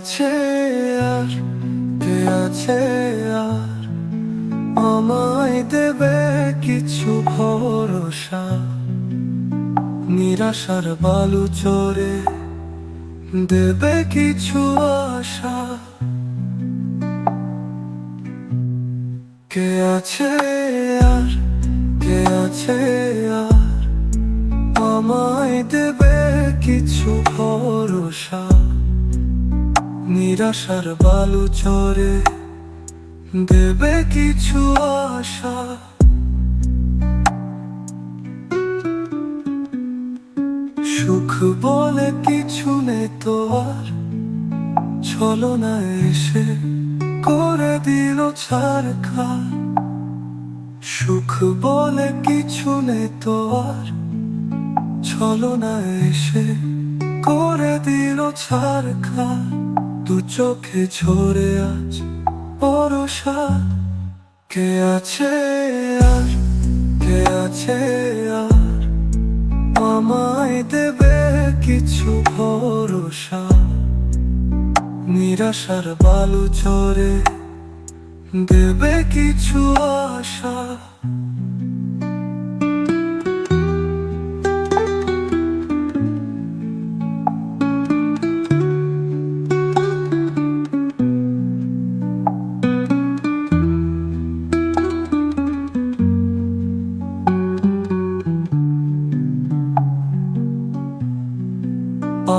আছে আর, কে আছে আর আমায় দেবে কিছু ভরসা? নিরাশার বালু চরে দেবে কিছু আশা। কে আছে আর, কে আছে আর আমায় দেবে কিছু ভরসা? নিরাশার বালু চরে দেবে কিছু আশা। সুখ বলে কিছু নেই তো আর, ছলনা এসে করে দিল ছারখার। সুখ বলে কিছু নেই তো আর, ছলনা এসে করে দিল ছারখার। দু চোখে ঝরে আজ ভরসা। কে আছে আর, কে আছে আর আমায় দেবে কিছু ভরসা? নিরাশার বালু চরে দেবে কিছু আশা।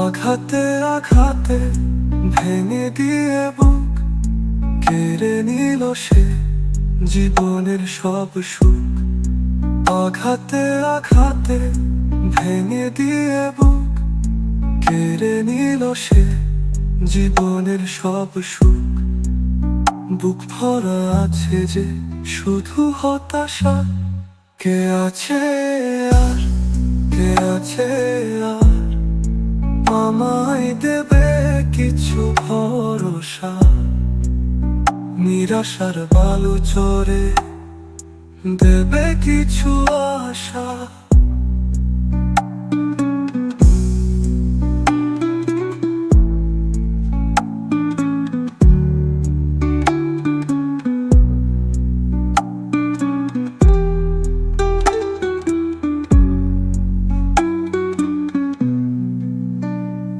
আঘাতে আঘাতে ভেঙে দিয়ে বুক কেড়ে নিল সে জীবনের সব সুখ। আঘাতে আঘাতে ভেঙে দিয়ে বুক কেড়ে নিল সে জীবনের সব সুখ। বুক ভরা আছে যে শুধু হতাশা। কে আছে আর, কে আছে আর আমায় দেবে কিছু ভরসা? নিরাশার বালু চরে দেবে কিছু আশা।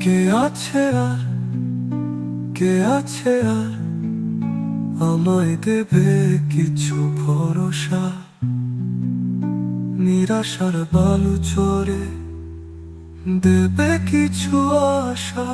কে আছে আর, কে আছে আর আমায় দেবে কিছু ভরসা? নিরাশার বালু চরে দেবে কিছু আশা।